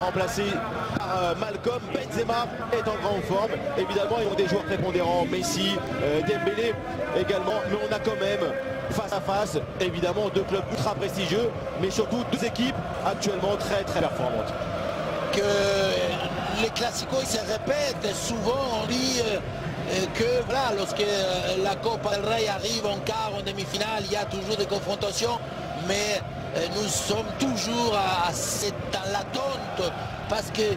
Remplacé par Malcolm. Benzema est en grande forme. Évidemment, ils ont des joueurs prépondérants, Messi, Dembélé également. Mais on a quand même face à face, évidemment, deux clubs ultra prestigieux, mais surtout deux équipes actuellement très performantes. Que les classicos se répètent souvent, on dit que voilà, lorsque la Copa del Rey arrive en quart, en demi-finale, il y a toujours des confrontations, mais nous sommes toujours dans l'attente parce que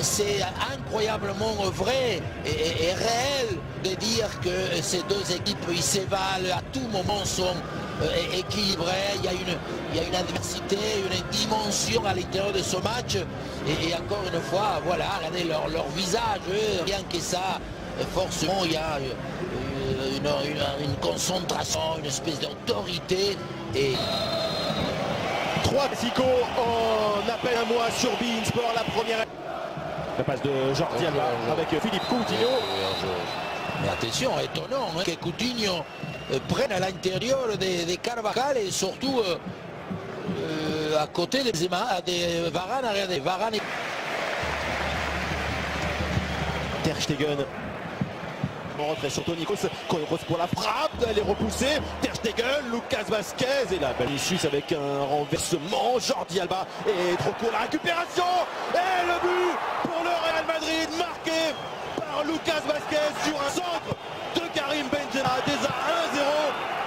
c'est incroyablement vrai et réel de dire que ces deux équipes ils se valent à tout moment, sont équilibrées. Il y a une adversité, une dimension à l'intérieur de ce match et encore une fois, voilà, regardez leur visage, rien que ça, forcément il y a une concentration, une espèce d'autorité. Et 3 Mexico en appel à moi sur beIN Sport, la première. La passe de Jordi Alba avec Philippe Coutinho. Mais attention, étonnant que Coutinho prenne à l'intérieur de Carvajal et surtout à côté de Varane. Regardez, Varane. Ter Stegen. On rentre sur Toni Kroos pour la frappe, elle est repoussée. Ter Stegen, Lucas Vazquez et là Vinicius avec un renversement. Jordi Alba et trop court la récupération et le but pour le Real Madrid marqué par Lucas Vazquez sur un centre de Karim Benzema. Déjà 1-0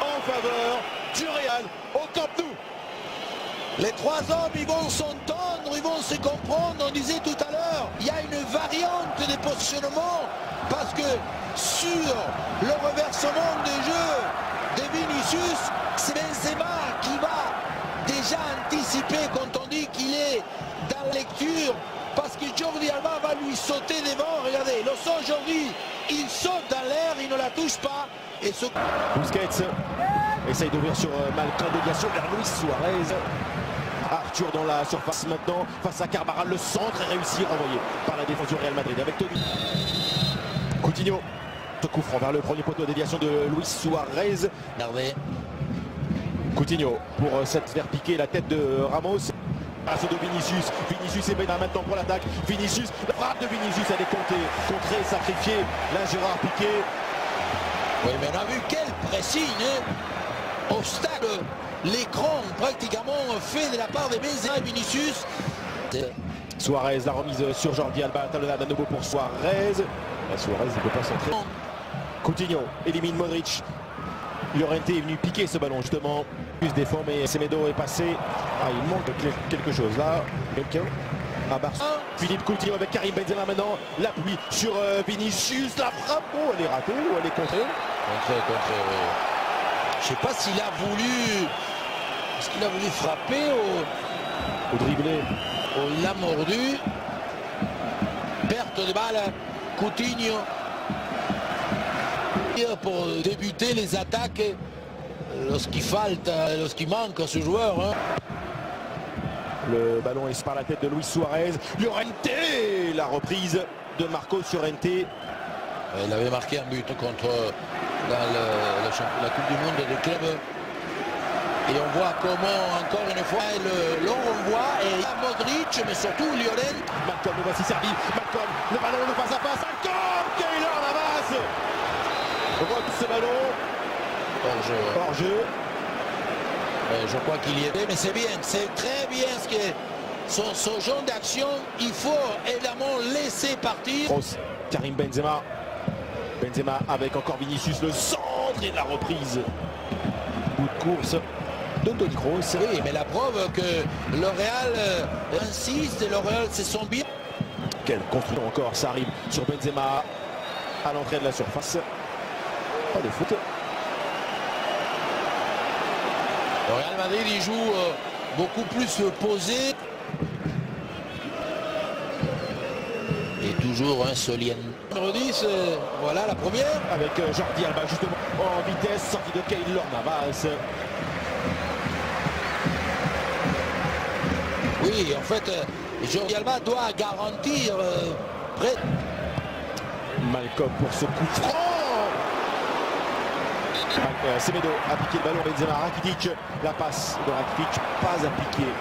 en faveur du Real au Camp Nou. Les trois hommes, ils vont s'entendre, ils vont se comprendre. On disait tout à l'heure, il y a une variante de positionnement parce que sur le reversement de jeu de Vinicius, c'est Benzema qui va déjà anticiper quand on dit qu'il est dans la lecture parce que Jordi Alba va lui sauter devant. Regardez, le son aujourd'hui, il saute dans l'air, il ne la touche pas. Et ce... Busquets essaye d'ouvrir sur Malcolm, déviation vers Luis Suarez. Arthur dans la surface maintenant face à Carvajal, le centre est réussi, renvoyé par la défense du Real Madrid avec Toni. Coutinho, coup franc vers le premier poteau, déviation de Luis Suarez. Regardez. Coutinho pour cette faire piquer la tête de Ramos. Passe de Vinicius. Vinicius est Benzema maintenant pour l'attaque. Vinicius, la frappe de Vinicius, elle est contrée, sacrifiée. Là Gérard Piqué. Oui, mais on a vu quel pressing, au stade. L'écran pratiquement fait de la part de Benzema et Vinicius. Suarez, la remise sur Jordi Alba, talonnade à nouveau pour Suarez. Là, Suarez ne peut pas centrer. Coutinho élimine Modric. Llorente est venu piquer ce ballon justement. Plus défend mais Semedo est passé. Ah, il manque quelque chose là. Quelqu'un à Barça. Philippe Coutinho avec Karim Benzema maintenant. L'appui sur Vinicius. La frappe. Oh, elle est ratée ou elle est contrée. Contrée, oui. Je ne sais pas s'il a voulu. Est-ce qu'il a voulu frapper au dribblé. Il l'a mordu. Perte de balle. Coutinho. Pour débuter les attaques lorsqu'il manque à ce joueur. Hein. Le ballon est par la tête de Luis Suarez. Llorente, la reprise de Marcos Llorente. Il avait marqué un but contre la Coupe du Monde des clubs. Et on voit comment, encore une fois, l'on renvoie. Et il y a Modric, mais surtout Lionel. Malcolm, le voici servi. Malcolm, le ballon, le face à face. Malcolm, Keylor Navas. On voit ce ballon. Hors-jeu. Je crois qu'il y était, mais c'est bien, c'est très bien ce genre d'action. Il faut évidemment laisser partir. Karim Benzema. Benzema avec encore Vinicius, le centre et la reprise. Bout de course de Toni Kroos. Oui, mais la preuve que le Real insiste et le Real se sent bien. Quelle construction encore, ça arrive sur Benzema à l'entrée de la surface. Pas de faute. Le Real Madrid il joue beaucoup plus posé. Et toujours un Solien. Numéro 10, voilà la première. Avec Jordi Alba justement en vitesse, sortie de Keylor Navas. Oui, en fait, Jordi Alba doit garantir près. Malcolm pour ce coup franc. Semedo a piqué le ballon, Benzema, Rakitic, la passe de Rakitic, pas appliquée.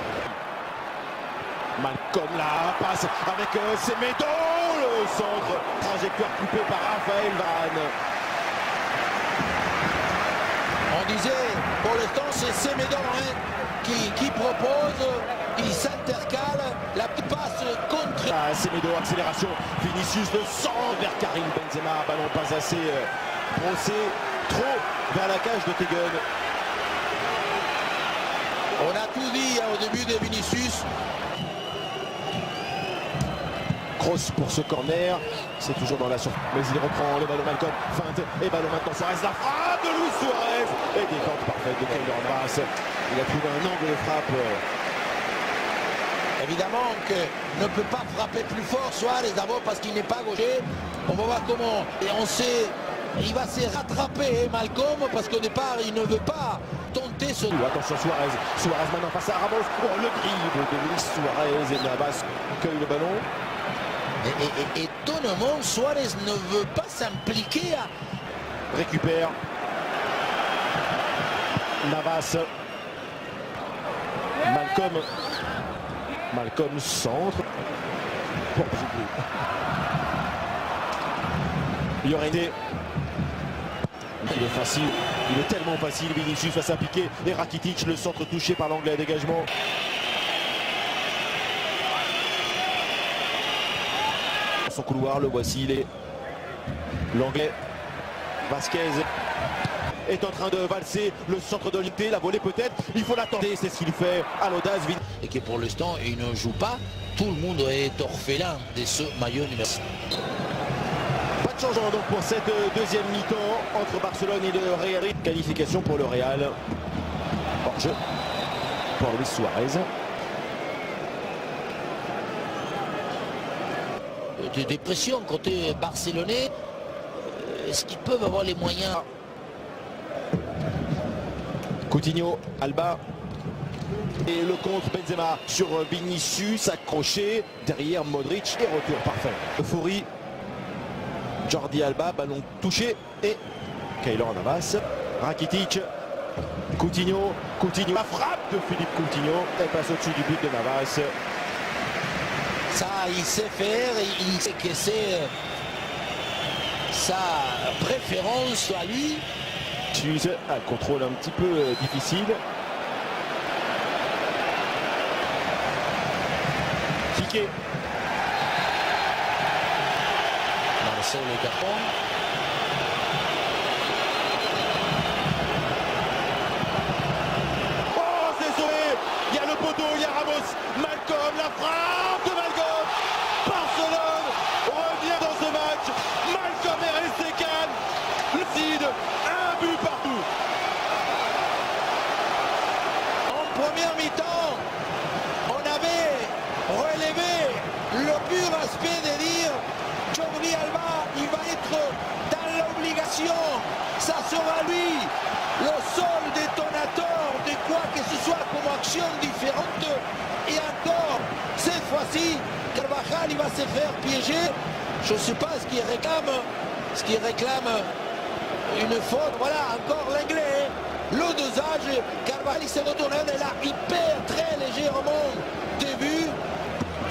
Malcolm la passe avec Semedo, le centre, trajectoire coupée par Raphaël Varane. On disait, pour l'instant, c'est Semedo qui propose, il s'intercale, la petite passe contre. Semedo, accélération, Vinicius le centre vers Karim Benzema, ballon pas assez brossé, trop vers la cage de Tegen. On a tout dit au début de Vinicius. Grosse pour ce corner, c'est toujours dans la surface, mais il reprend le ballon Malcolm, feinte et ballon maintenant Suarez, la frappe de Luis Suarez et défense parfaite de Keylor Navas. Il a trouvé un angle de frappe. Évidemment que ne peut pas frapper plus fort Suarez d'abord parce qu'il n'est pas gaucher. On va voir comment. Et on sait, il va se rattraper Malcolm parce qu'au départ il ne veut pas tenter ce. Attention Suarez, Suarez maintenant face à Ramos. Oh, le dribble de Luis Suarez et Navas cueille le ballon. Et étonnamment, Suarez ne veut pas s'impliquer à. Récupère. Navas. Malcolm centre. Pour il y aurait été. Il est facile. Il est tellement facile. Vinicius va s'appliquer. Et Rakitic, le centre touché par l'anglais à dégagement. Son couloir, le voici, il est l'anglais Vasquez est en train de valser le centre de l'unité, la volée peut-être, il faut l'attendre, c'est ce qu'il fait à l'audace. Et que pour l'instant il ne joue pas, tout le monde est orphelin de ce maillot numéro 6. Pas de changement donc pour cette deuxième mi-temps entre Barcelone et le Real. Qualification pour le Real, hors-jeu pour Luis Suarez. Des pressions côté barcelonais. Est-ce qu'ils peuvent avoir les moyens? Coutinho, Alba et le contre Benzema sur Vinicius, accroché derrière Modric et retour parfait. Euphorie, Jordi Alba, ballon touché et Keylor Navas, Rakitic, Coutinho, la frappe de Philippe Coutinho, elle passe au-dessus du but de Navas. Ça, il sait faire, il sait que c'est sa préférence à lui. Un contrôle un petit peu difficile. Piqué. Marcel le carton. Oh, c'est sauvé. Il y a le poteau, il y a Ramos. Malcolm, la frappe de Malcolm. Barcelone revient dans ce match. Malcolm est resté calme. Lucide, un but partout. En première mi-temps, on avait relevé le pur aspect de dire Jordi Alba, il va être dans l'obligation. Ça sera lui le seul détonateur de quoi que ce soit comme action différente. Et encore, cette fois-ci, Carvajal il va se faire piéger. Je ne sais pas ce qu'il réclame une faute. Voilà, encore l'anglais. Le dosage, Carvajal s'est retourné et là, il perd très légèrement début.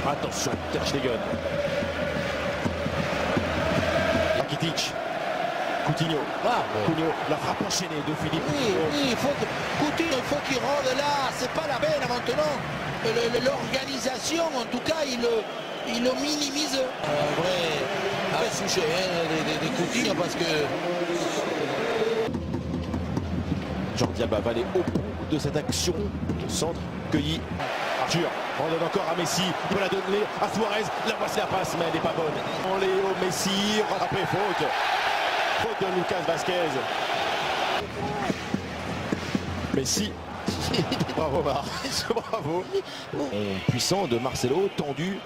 Attention, Ter Stegen. Rakitic. Coutinho. Coutinho, la frappe enchaînée de Philippe. Oui, il faut que Coutinho, il faut qu'il rende là. C'est pas la peine maintenant. L'organisation, en tout cas, il le minimise. En vrai, souché des Coutinho parce que. Jordi Alba va aller au bout de cette action. Centre cueilli. Arthur, on donne encore à Messi. Il va la donner à Suarez. La voici la passe, mais elle n'est pas bonne. Léo Messi, rattrapé, faute. Faute de Lucas Vasquez. Messi. Bravo Mar. Bravo. Puissant de Marcelo, tendu.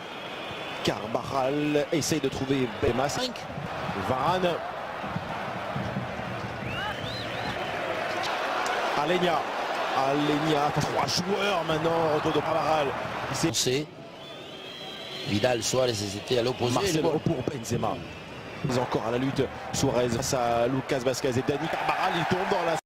Carvajal essaye de trouver Benzema. Varane. Alenia. 3 joueurs maintenant, retour de Carvajal. C'est Vidal, Suarez, c'était à l'opposé. Marcelo pour Benzema. Ils sont encore à la lutte. Suarez face à Lucas Vasquez et Dani Carvajal, il tombe dans la